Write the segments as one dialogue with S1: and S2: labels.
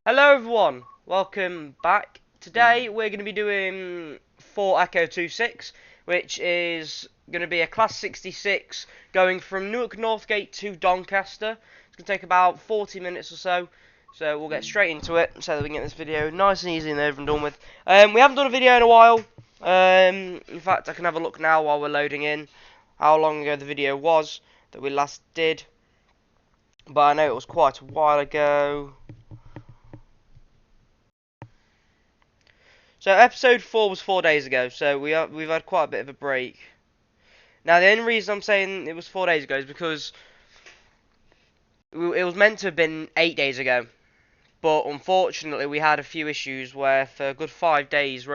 S1: Hello everyone, welcome back. Today we're going to be doing 4 Echo 26, which is going to be a Class 66 going from Newark Northgate to Doncaster. It's going to take about 40 minutes or so, so we'll get straight into it so that we can get this video nice and easy and over and done with. We haven't done a video in a while. In fact, I can have a look now while we're loading in how long ago the video was that we last did, but I know it was quite a while ago. So episode 4 was 4 days ago, so we've had quite a bit of a break. Now the only reason I'm saying it was 4 days ago is because it was meant to have been 8 days ago, but unfortunately we had a few issues where for a good 5 days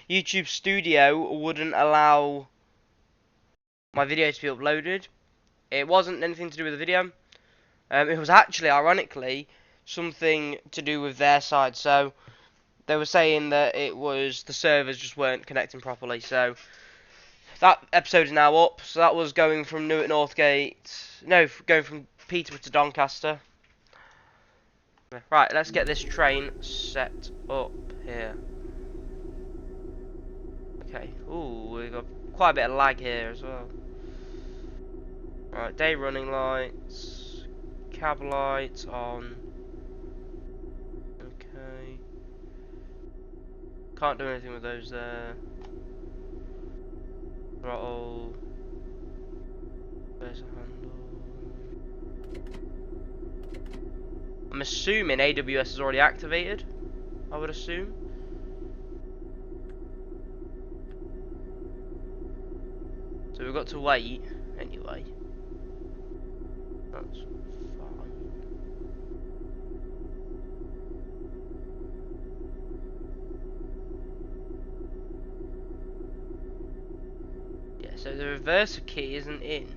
S1: YouTube Studio wouldn't allow my video to be uploaded. It wasn't anything to do with the video. It was actually, ironically, something to do with their side. So they were saying that it was the servers just weren't connecting properly. So that episode is now up. So that was going from Newark Northgate, going from Peterborough to Doncaster. Right, let's get this train set up here. Okay. Ooh, we've got quite a bit of lag here as well. Right, day running lights, cab lights on. Okay. Can't do anything with those there. Throttle. Where's the handle? I'm assuming AWS is already activated. I would assume. So we've got to wait anyway. That's fine. Yeah, so the reverser key isn't in.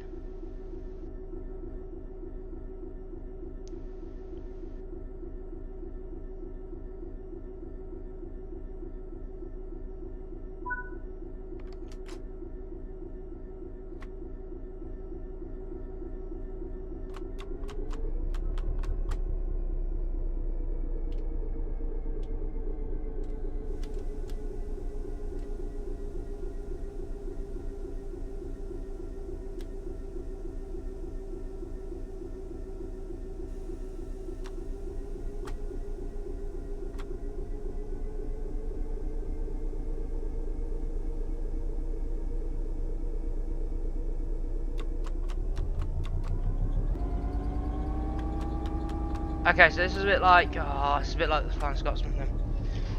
S1: Okay, so this is a bit like, it's a bit like the Flying Scotsman then.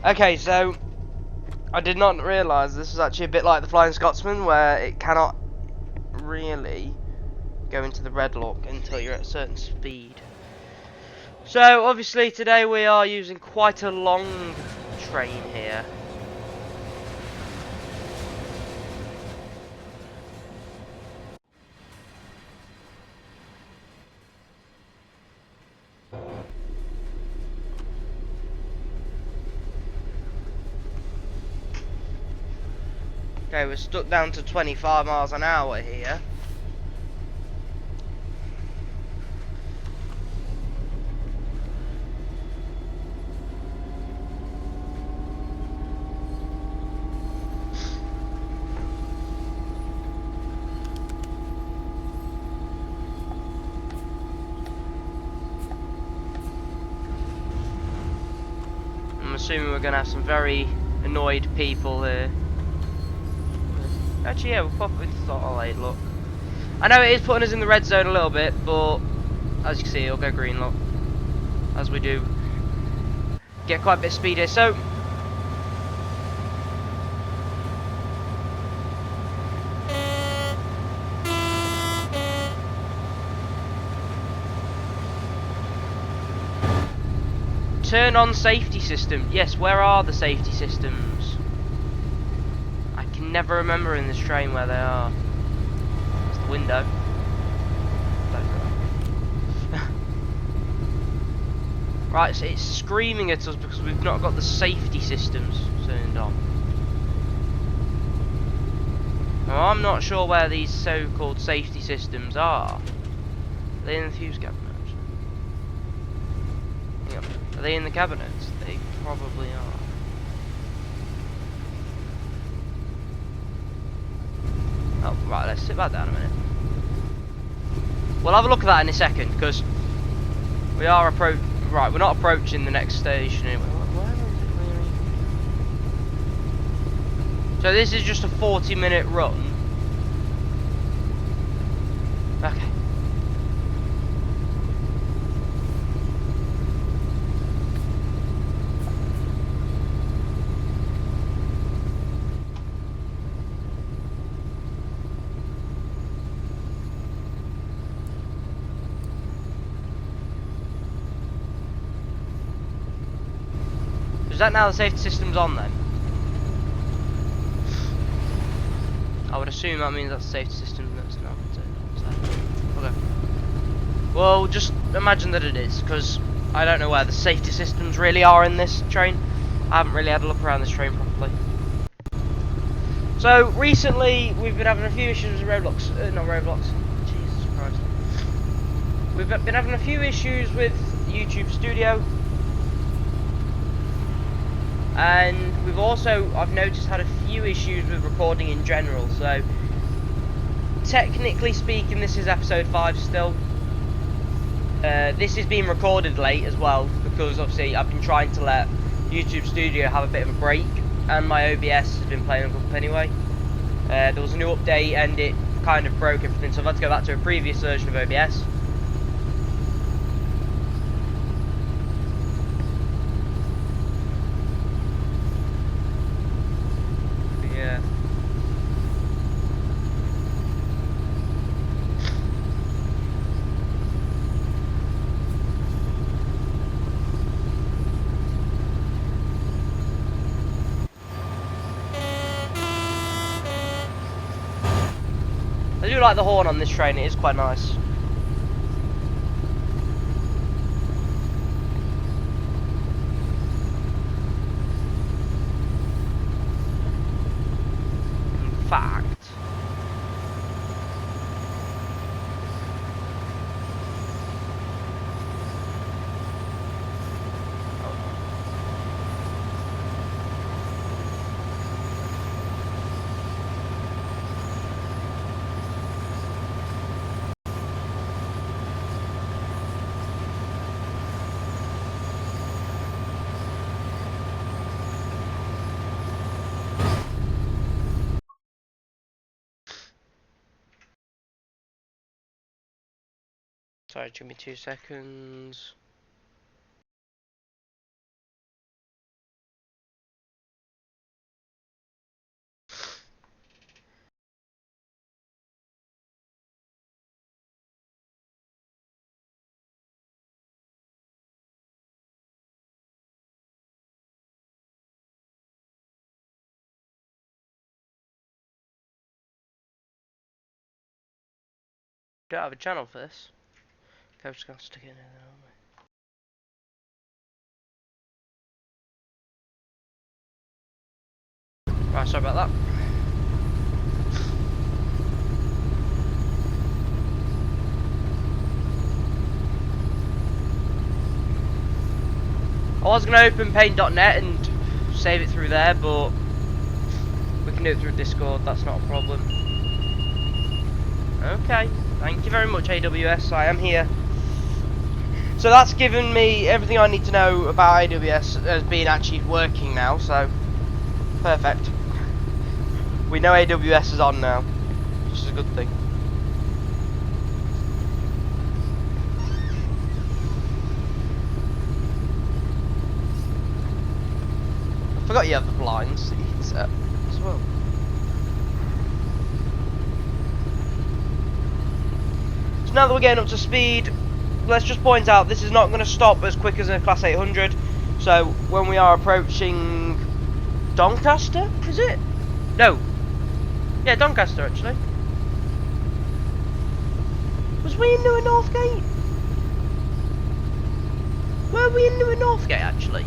S1: Okay, so I did not realise this was actually a bit like the Flying Scotsman, where it cannot really go into the red lock until you're at a certain speed. So obviously today we are using quite a long train here. Okay, we're stuck down to 25 miles an hour here. I'm assuming we're going to have some very annoyed people here. Actually, yeah, we'll pop into throttle lane, look. I know it is putting us in the red zone a little bit, but as you can see, it'll go green, look. As we do get quite a bit of speed here, so turn on safety system. Yes, where are the safety systems? I can never remember in this train where they are. It's the window. Right, so it's screaming at us because we've not got the safety systems turned on. Now, I'm not sure where these so-called safety systems are they in the fuse cabinet? Actually? I don't know. Right, so it's screaming at us because we've not got the safety systems turned on. Now, I'm not sure where these so-called safety systems are. Are they in the fuse cabinet? Actually? I don't know. Right, so it's screaming at us because we've not got the safety systems turned on. Now, I'm not sure where these so-called safety systems are. Are they in the fuse cabinet? Actually? I don't know. Are they in the cabinets? They probably are. Oh, right, let's sit back down a minute. We'll have a look at that in a second, because we are right, we're not approaching the next station anyway. Where is it? So this is just a 40-minute run. Okay. Is that now the safety system's on then? I would assume that means that's the safety system that's not on. Okay. Well, just imagine that it is, because I don't know where the safety systems really are in this train. I haven't really had a look around this train properly. So, recently, we've been having a few issues with roadblocks. Not roadblocks. Jesus Christ. We've been having a few issues with YouTube Studio. And we've also, I've noticed, had a few issues with recording in general. So, technically speaking, this is episode 5 still. This is being recorded late as well, because obviously I've been trying to let YouTube Studio have a bit of a break, and my OBS has been playing up anyway. There was a new update and it kind of broke everything, so I've had to go back to a previous version of OBS. Yeah. I do like the horn on this train, it is quite nice. In fact, sorry, give me 2 seconds. Don't have a channel for this. Okay, I'm just gonna stick it in there, aren't we? Right, sorry about that. I was going to open paint.net and save it through there, but we can do it through Discord, that's not a problem. Okay, thank you very much AWS, I am here. So that's given me everything I need to know about AWS as being actually working now, so perfect. We know AWS is on now, which is a good thing. I forgot you have the blinds that you can set as well. So now that we're getting up to speed, let's just point out this is not going to stop as quick as a Class 800. So when we are approaching Doncaster, is it? No. Yeah, Doncaster actually. Was we in Newark Northgate? Were we in Newark Northgate actually?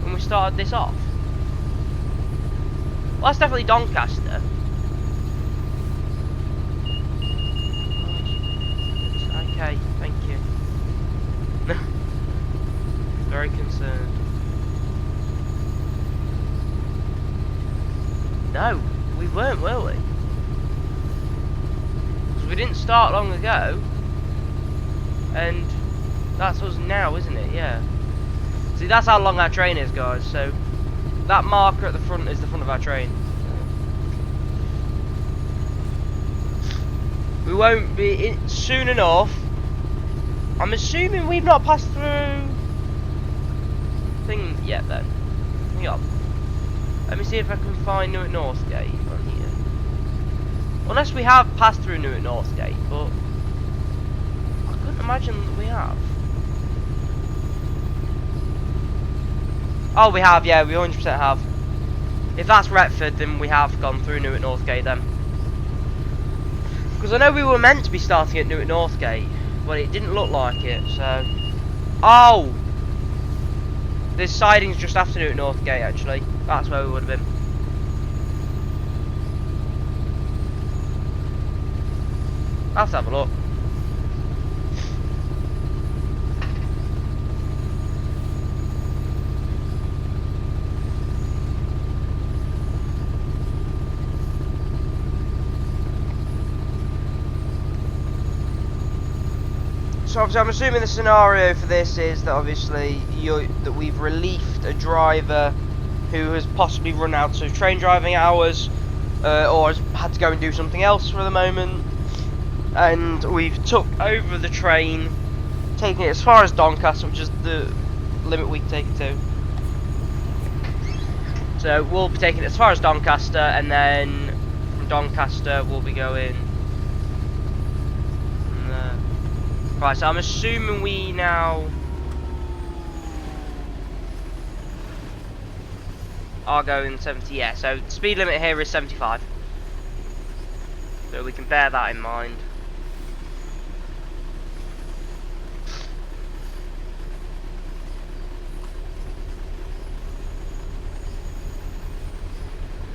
S1: When we started this off? Well, that's definitely Doncaster. Okay, thank you. very concerned. No, we weren't, were we? Because we didn't start long ago. And that's us now, isn't it? Yeah. See, that's how long our train is, guys. So that marker at the front is the front of our train. We won't be in soon enough. I'm assuming we've not passed through thing yet then. Hang on. Let me see if I can find Newark Northgate on here. Unless we have passed through Newark Northgate, but I couldn't imagine that we have. Oh, we have, yeah, we 100% have. If that's Retford, then we have gone through Newark Northgate then. Because I know we were meant to be starting at Newark Northgate, but it didn't look like it, so... Oh! There's sidings just after Newark Northgate, actually. That's where we would have been. Let's have a look. So obviously I'm assuming the scenario for this is that obviously that we've relieved a driver who has possibly run out of train driving hours or has had to go and do something else for the moment, and we've took over the train, taking it as far as Doncaster, which is the limit we can take it to. So we'll be taking it as far as Doncaster, and then from Doncaster we'll be going right, so I'm assuming we now are going 70, yeah, so the speed limit here is 75. So we can bear that in mind.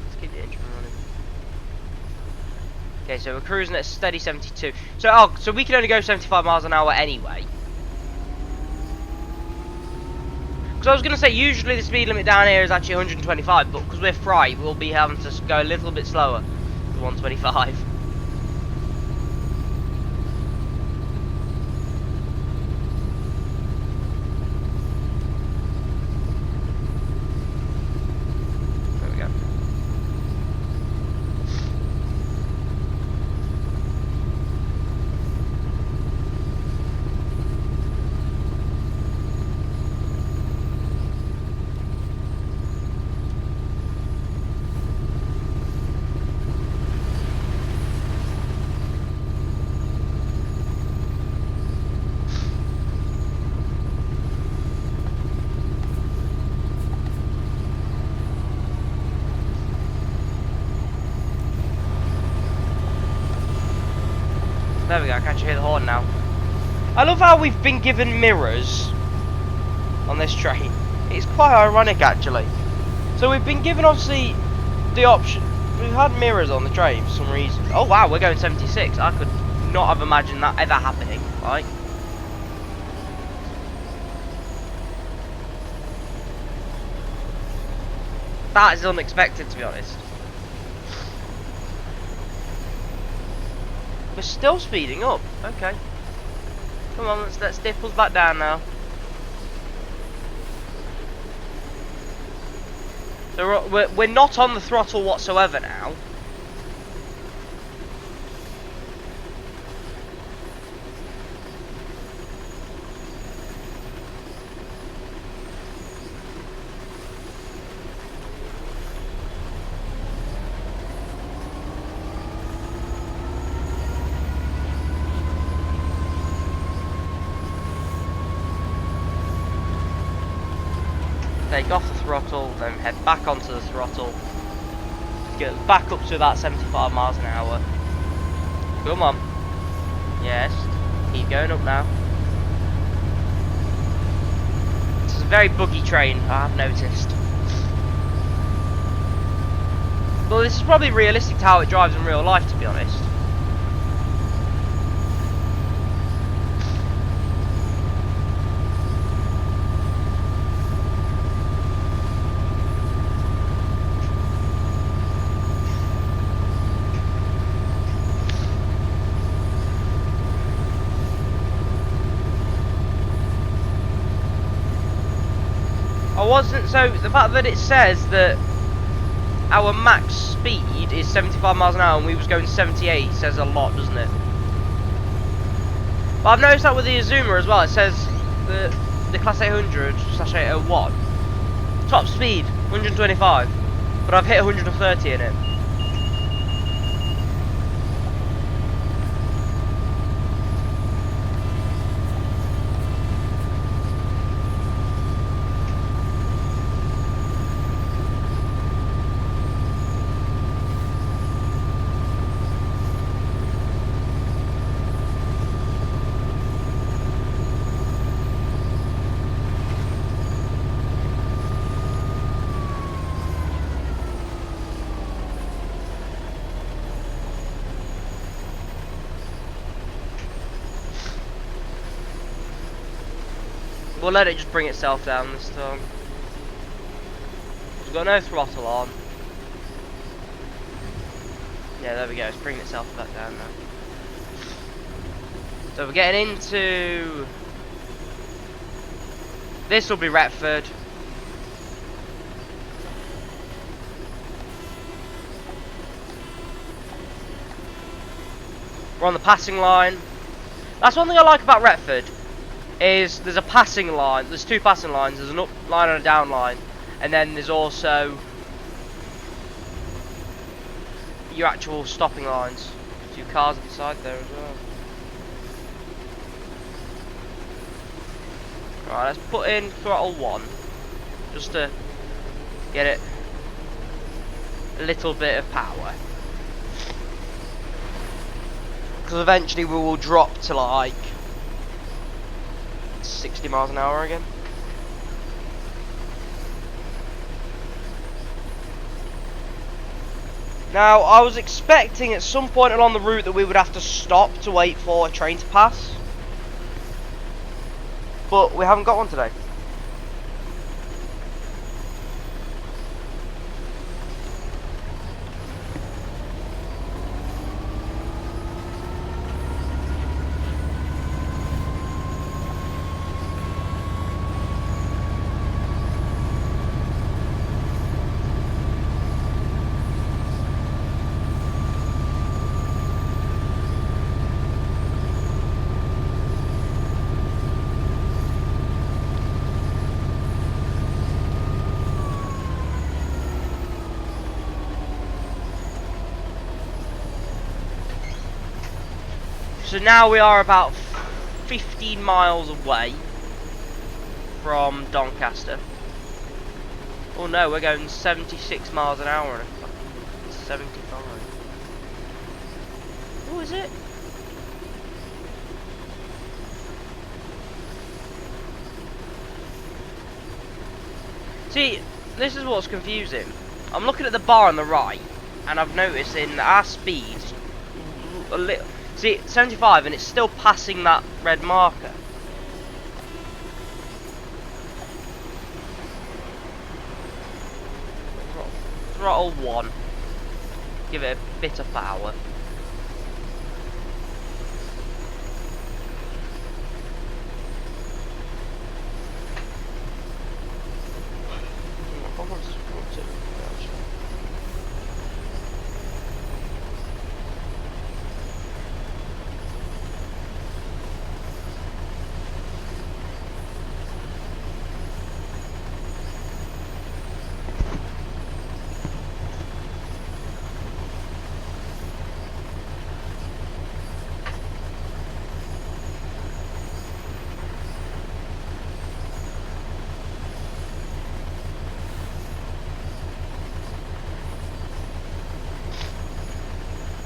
S1: Let's keep the engine running. Okay, so we're cruising at a steady 72. So we can only go 75 miles an hour anyway. Because I was going to say, usually the speed limit down here is actually 125, but because we're fright, we'll be having to go a little bit slower than 125. There we go. There we go, I can't hear the horn now. I love how we've been given mirrors on this train. It's quite ironic actually. So we've been given obviously the option, we've had mirrors on the train for some reason. Oh wow, we're going 76. I could not have imagined that ever happening, right? That is unexpected, to be honest. We're still speeding up. Okay. Come on, let's dip us back down now. So we're not on the throttle whatsoever now. Take off the throttle, then head back onto the throttle. Get back up to about 75 miles an hour. Come on. Yes. Keep going up now. This is a very buggy train, I have noticed. Well, this is probably realistic to how it drives in real life, to be honest. wasn't, so the fact that it says that our max speed is 75 miles an hour and we was going 78 says a lot, doesn't it? But I've noticed that with the Azuma as well. It says the Class 800/801 top speed 125, but I've hit 130 in it. We'll let it just bring itself down this time. It's got no throttle on. Yeah, there we go. It's bringing itself back down now. So we're getting into... This will be Retford. We're on the passing line. That's one thing I like about Retford. Is there's a passing line, there's two passing lines, there's an up line and a down line, and then there's also your actual stopping lines. Two cars at the side there as well. Right, let's put in throttle 1, just to get it a little bit of power. Because eventually we will drop to like 60 miles an hour again. Now, I was expecting at some point along the route that we would have to stop to wait for a train to pass, but we haven't got one today. So now we are about 15 miles away from Doncaster. Oh no, we're going 76 miles an hour and a fucking 75. What is it? See, this is what's confusing. I'm looking at the bar on the right, and I've noticed in our speed a little. See, 75 and it's still passing that red marker. Throttle 1. Give it a bit of power.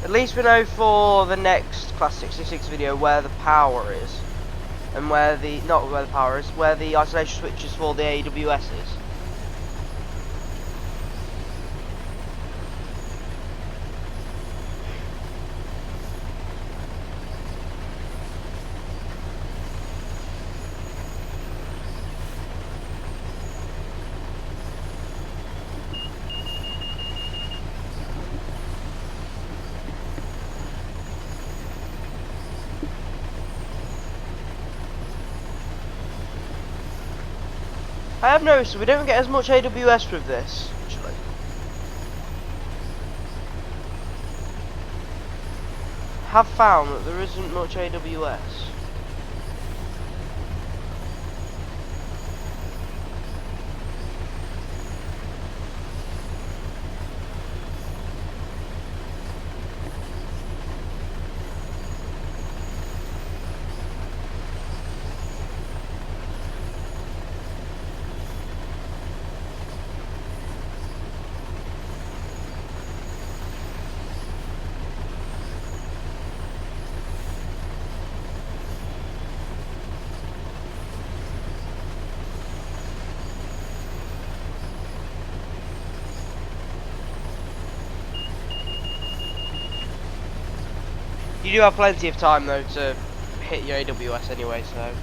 S1: At least we know for the next Class 66 video where the power is, and where the, not where the power is, where the isolation switch is for the AWS is. I have noticed we don't get as much AWS with this, actually. Have found that there isn't much AWS. You do have plenty of time though to hit your AWS anyway, so.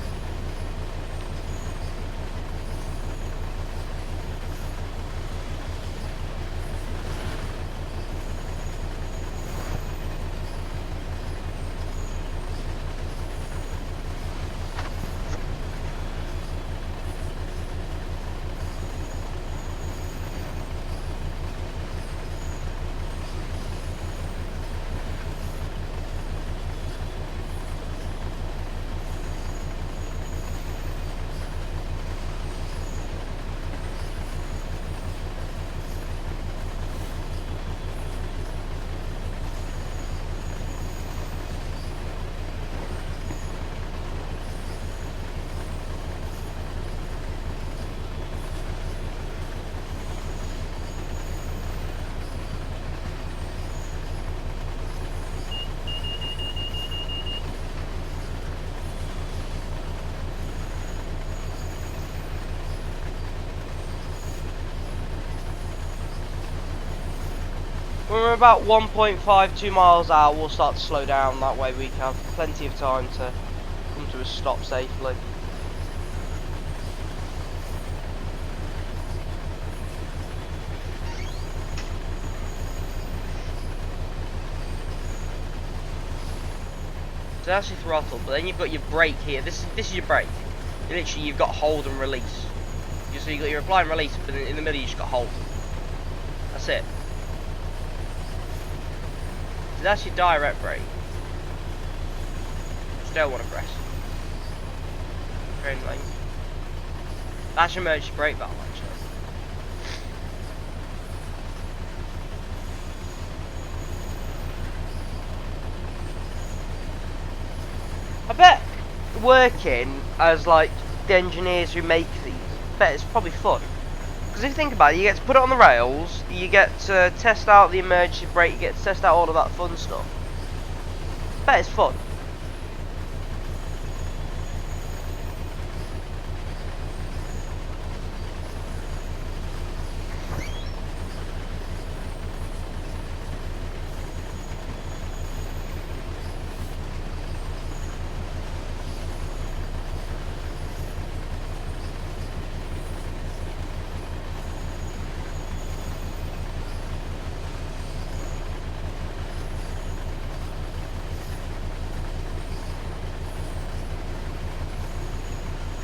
S1: When we're about 1.52 miles out, we'll start to slow down. That way we can have plenty of time to come to a stop safely. So that's your throttle, but then you've got your brake here. This is your brake. Literally, you've got hold and release. So you've got your apply and release, but in the middle you just got hold. That's it. So that's your direct brake. Still want to press. Train lane. That's your emergency brake valve actually. I bet working as like the engineers who make these, I bet it's probably fun. Because if you think about it, you get to put it on the rails, you get to test out the emergency brake, you get to test out all of that fun stuff. I bet it's fun.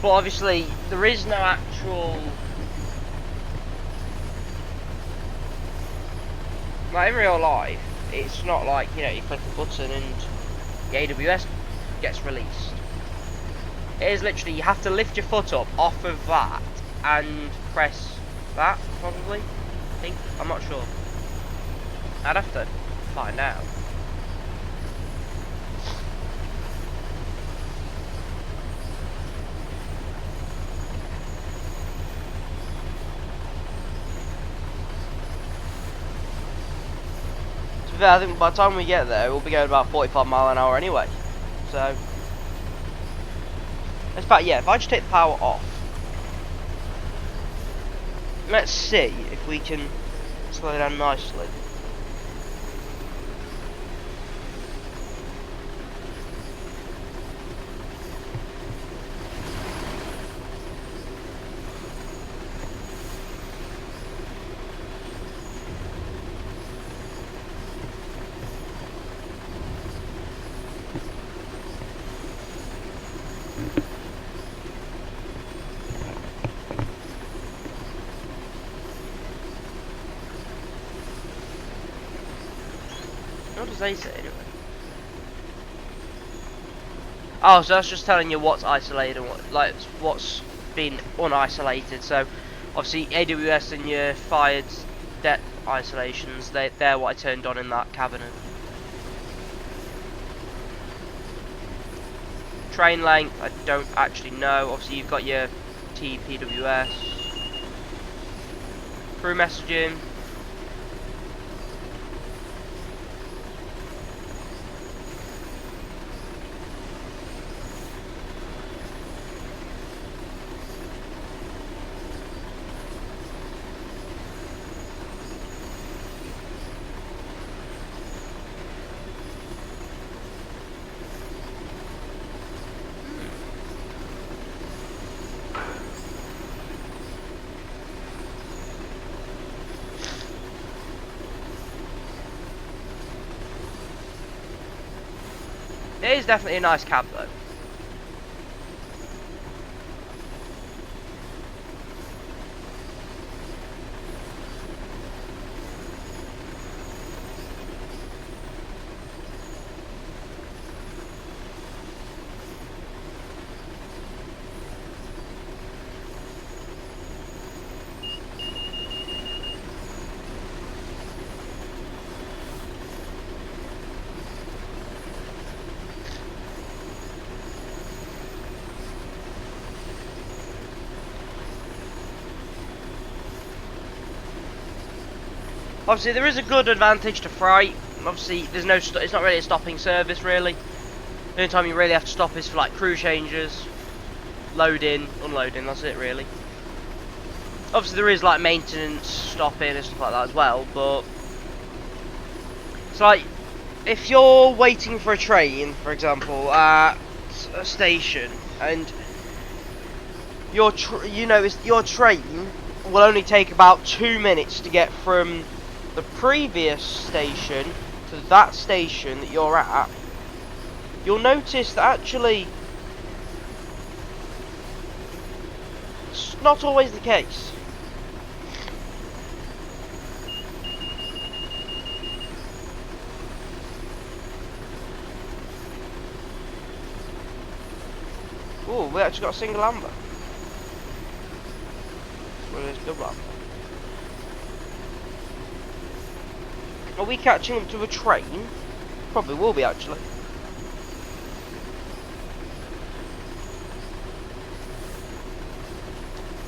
S1: But obviously, there is no actual... Like, in real life, it's not like, you know, you click a button and the AWS gets released. It is literally, you have to lift your foot up off of that and press that, probably. I think. I'm not sure. I'd have to find out. I think by the time we get there, we'll be going about 45 miles an hour anyway. So, in fact, yeah, if I just take the power off, let's see if we can slow down nicely. does they say anyway? Oh, so that's just telling you what's isolated and what's been unisolated. So obviously AWS and your fired depth isolations, they're what I turned on in that cabinet. Train length, I don't actually know. Obviously you've got your TPWS. Crew messaging. It is definitely a nice cab though. Obviously, there is a good advantage to freight. Obviously, there's no. It's not really a stopping service, really. The only time you really have to stop is for like crew changes, loading, unloading. That's it, really. Obviously, there is like maintenance, stopping, and stuff like that as well. But it's like if you're waiting for a train, for example, at a station, and your train will only take about 2 minutes to get from the previous station to that station that you're at, you'll notice that actually it's not always the case. Oh, we actually got a single amber. Well, it's double amber. Are we catching up to a train? Probably will be, actually.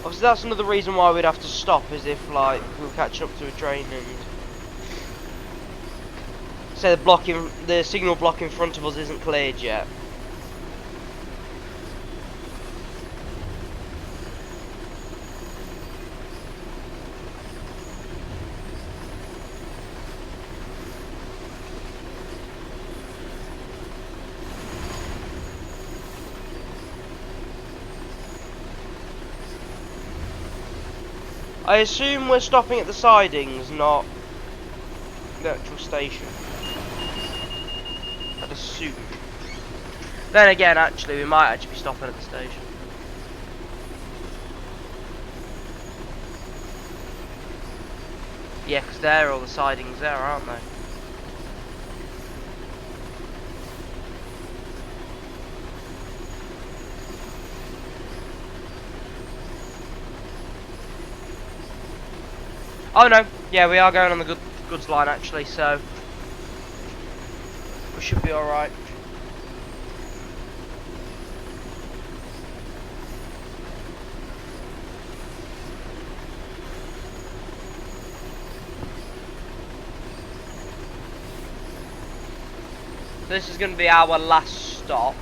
S1: Obviously, that's another reason why we'd have to stop, is if, like, we were catching up to a train and say the signal block in front of us isn't cleared yet. I assume we're stopping at the sidings, not the actual station. I'd assume. Then again, actually, we might actually be stopping at the station. Yeah, because they're all the sidings there, aren't they? Oh no, yeah, we are going on the goods line actually, so we should be alright. So this is going to be our last stop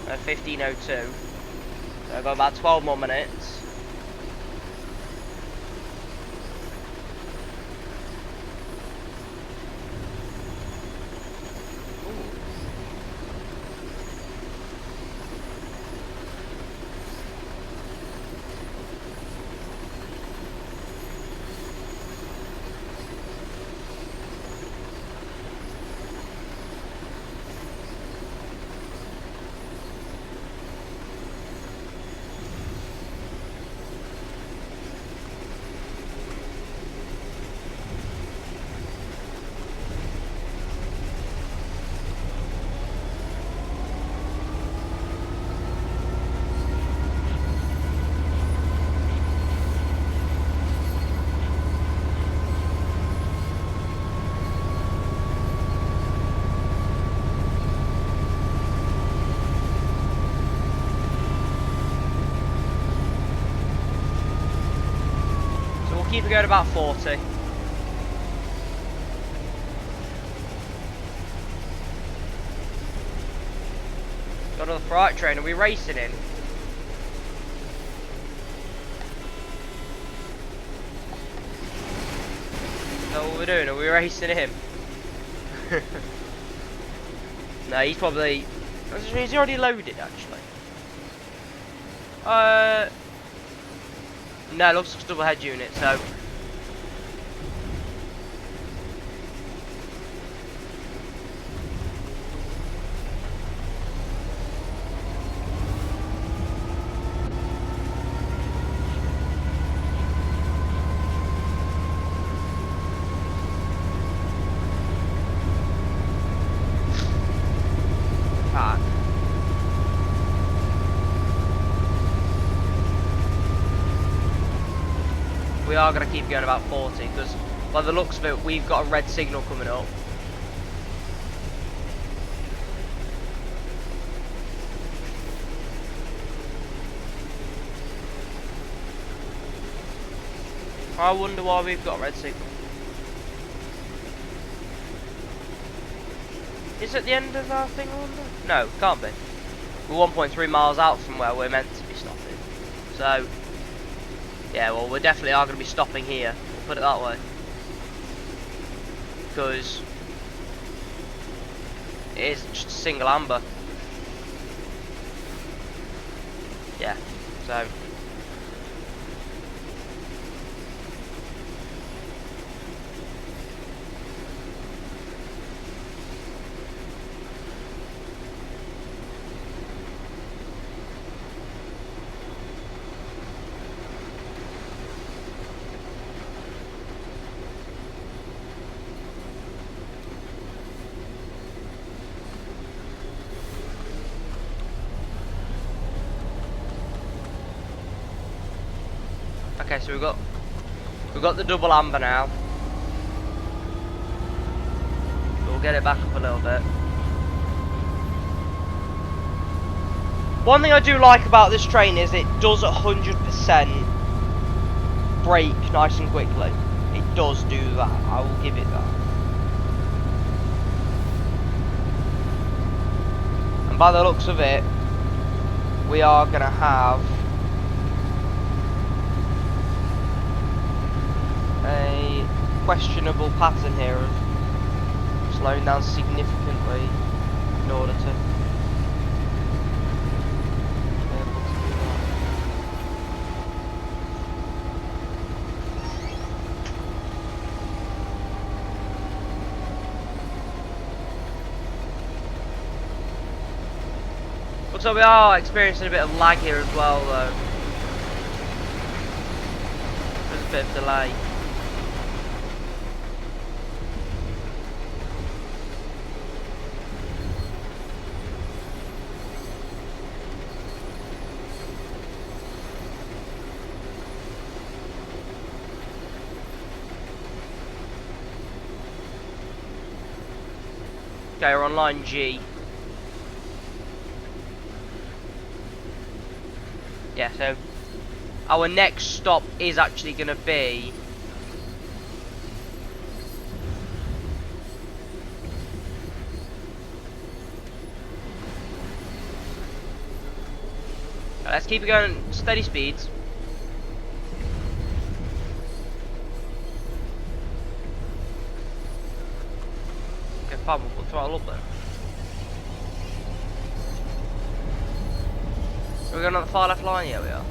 S1: at 15:02. So I've got about 12 more minutes. keep it going about 40. Got another freight train. Are we racing him? Is that what we're doing? Are we racing him? No, he's probably... He's already loaded, actually. No, it looks like a double head unit, so... We are going to keep going about 40 because by the looks of it we've got a red signal coming up. I wonder why we've got a red signal. Is it the end of our thing, I wonder? No, can't be. We're 1.3 miles out from where we're meant to be stopping. So yeah, well, we definitely are going to be stopping here. We'll put it that way. Because it is just a single amber. Yeah, so. Okay, so we've got the double amber now. We'll get it back up a little bit. One thing I do like about this train is it does 100% brake nice and quickly. It does do that. I will give it that. And by the looks of it, we are going to have a questionable pattern here of slowing down significantly in order to be able to do that. Looks like we are experiencing a bit of lag here as well though. There's a bit of delay. Okay, we're on line G. Yeah, so our next stop is actually going to be let's keep it going steady speeds. Okay, fine, we'll throttle up then. Are we going on the far left line? Yeah, we are.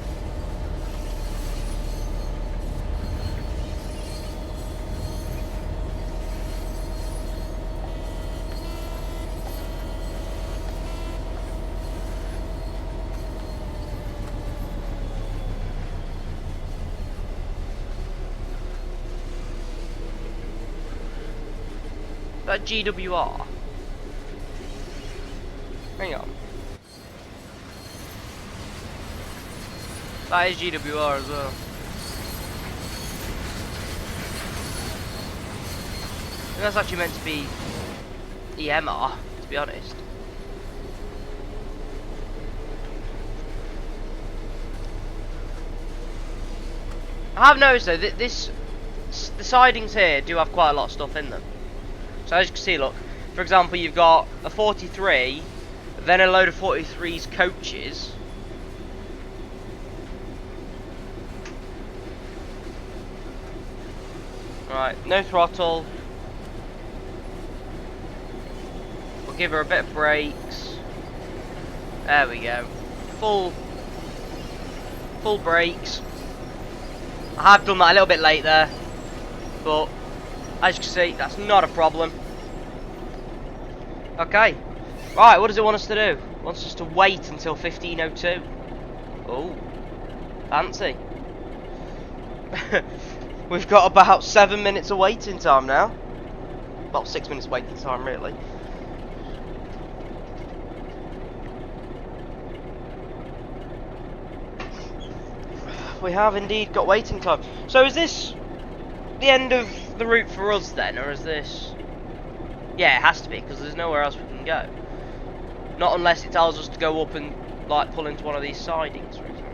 S1: That GWR. Hang on. That is GWR as well. I think that's actually meant to be EMR, to be honest. I have noticed though that this the sidings here do have quite a lot of stuff in them. So as you can see, look, for example, you've got a 43, then a load of 43's coaches. Right, no throttle. We'll give her a bit of brakes. There we go. Full brakes. I have done that a little bit late there, but as you can see, that's not a problem. Okay. Right, what does it want us to do? It wants us to wait until 15:02. Oh, fancy. We've got about 7 minutes of waiting time now. Well, 6 minutes waiting time, really. We have indeed got waiting time. So is this the end of the route for us then, or is this... Yeah, it has to be, because there's nowhere else we can go. Not unless it tells us to go up and like pull into one of these sidings, for example.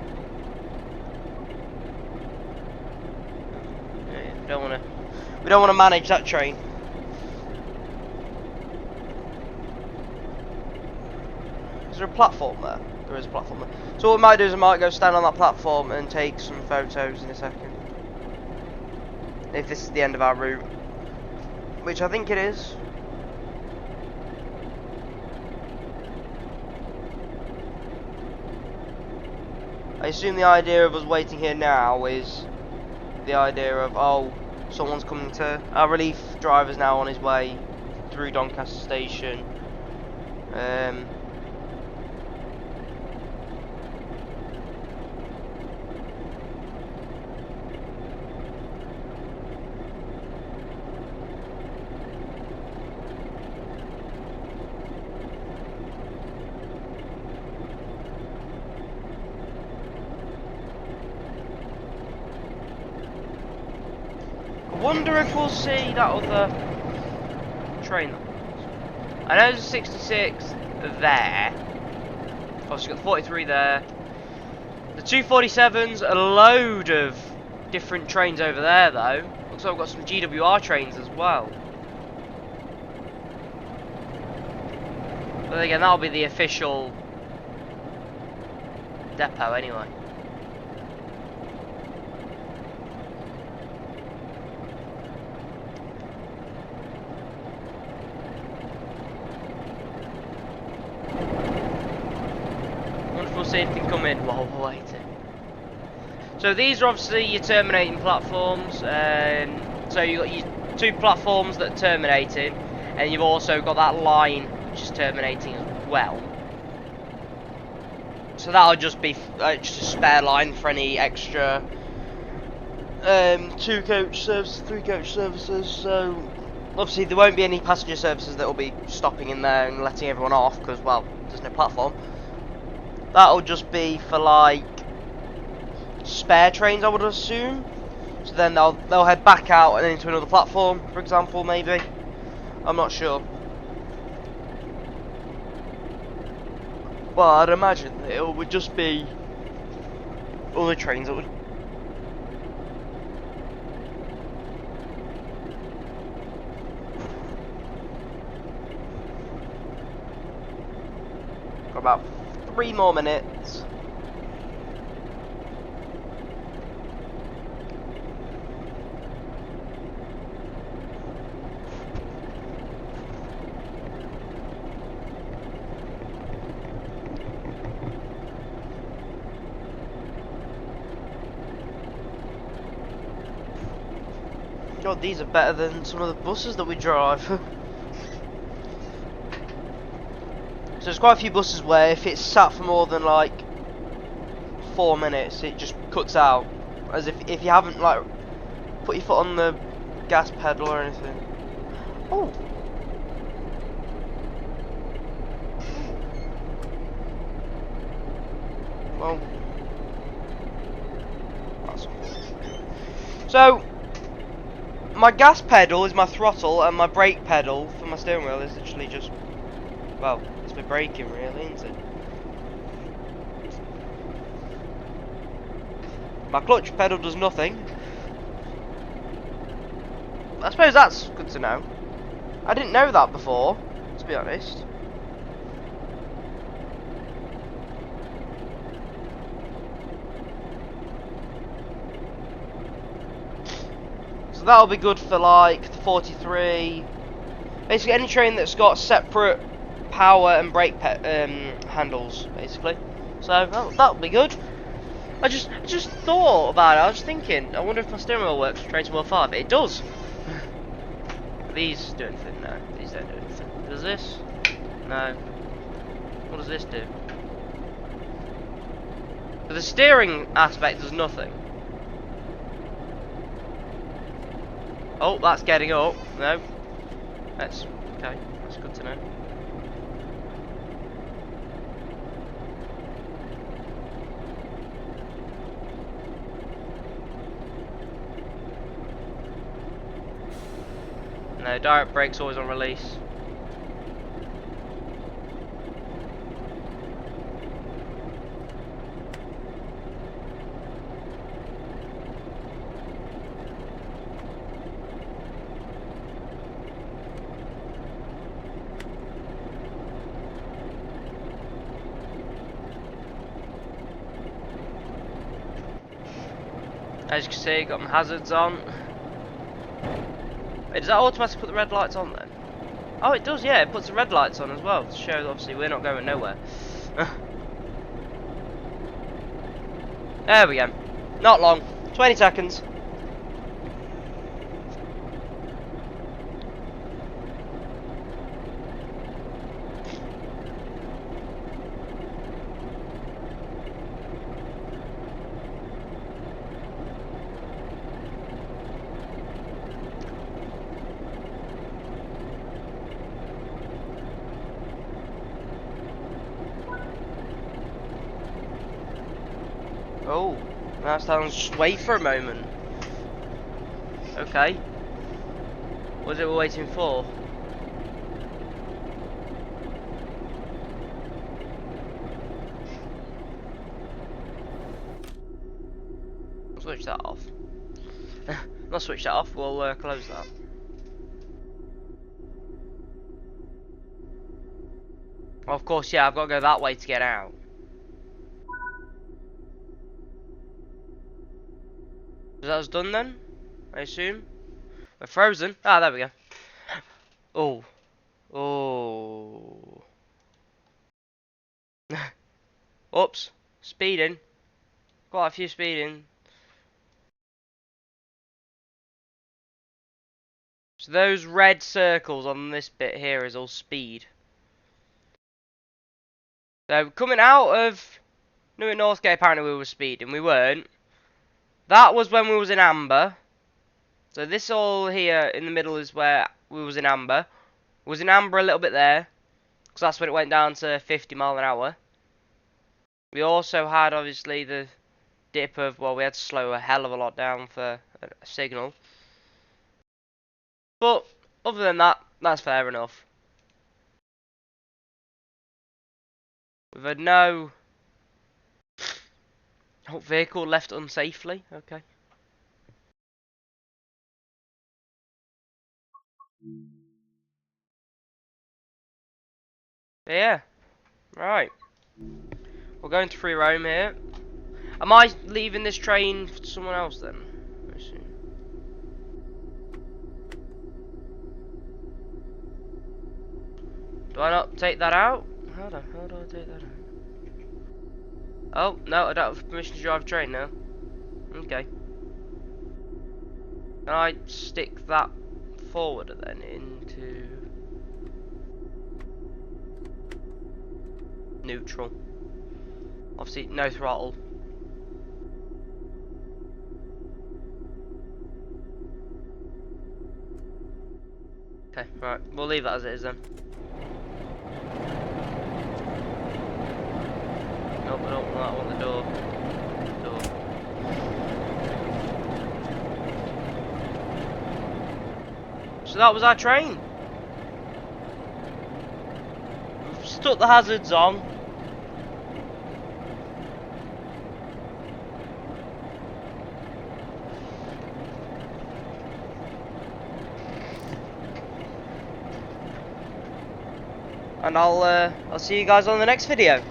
S1: Yeah, we don't want to manage that train. Is there a platform there? There is a platform there. So what we might do is I might go stand on that platform and take some photos in a second. If this is the end of our route. Which I think it is. I assume the idea of us waiting here now is the idea of, oh, someone's coming to... Our relief driver's now on his way through Doncaster station. I wonder if we'll see that other train. I know there's a 66 there. Obviously got the 43 there. The 247's a load of different trains over there though. Looks like we've got some GWR trains as well. But again, that'll be the official depot anyway. We'll see if they can come in while we're waiting. So these are obviously your terminating platforms. So you've got your two platforms that are terminating, and you've also got that line which is terminating as well. So that'll just be just a spare line for any extra 2 coach services, 3 coach services. So obviously there won't be any passenger services that will be stopping in there and letting everyone off because, well, there's no platform. That'll just be for like spare trains, I would assume. So then they'll head back out and into another platform, for example, maybe. I'm not sure. Well, I'd imagine that it would just be other trains that would. Got about 3 more minutes. God, these are better than some of the buses that we drive. So there's quite a few buses where if it's sat for more than like 4 minutes, it just cuts out. As if you haven't like put your foot on the gas pedal or anything. Oh. Well, that's so. My gas pedal is my throttle, and my brake pedal for my steering wheel is literally just, well, it's my braking really, isn't it? My clutch pedal does nothing. I suppose that's good to know. I didn't know that before, to be honest. So that'll be good for like the 43. Basically any train that's got separate power and brake handles, basically. So that'll be good. I just thought about it. I was thinking, I wonder if my steering wheel works for Train to World 5. It does. These do anything? No, these don't do anything. Does this? No. What does this do? But the steering aspect does nothing. Oh, that's getting up. No. That's okay. That's good to know. No, direct brake's always on release. As you can see, got my hazards on. Wait, does that automatically put the red lights on then? Oh, it does, yeah, it puts the red lights on as well to show that obviously we're not going nowhere. There we go. Not long. 20 seconds. Oh, now sounds just wait for a moment. Okay. What is it we're waiting for? I'll switch that off. Not switch that off, we'll close that. Well, of course, yeah, I've got to go that way to get out. So that was done then, I assume. We're frozen. Ah, there we go. Oh. Oh. Oops. Speeding. Quite a few speeding. So those red circles on this bit here is all speed. So coming out of Newark Northgate, apparently we were speeding. We weren't. That was when we was in amber. So this all here in the middle is where we was in amber. We was in amber a little bit there, because that's when it went down to 50 mile an hour. We also had obviously the dip of, well, we had to slow a hell of a lot down for a signal. But other than that, that's fair enough. We've had no vehicle left unsafely. Okay. But yeah, right. We're going to free roam here. Am I leaving this train for someone else then? I assume. Do I not take that out? How do I take that out? Oh, no, I don't have permission to drive a train now. Okay. Can I stick that forward then into neutral? Obviously, no throttle. Okay, right, we'll leave that as it is then. Nope, I don't want that. I want the door. Door. So that was our train. We've stuck the hazards on. and I'll see you guys on the next video.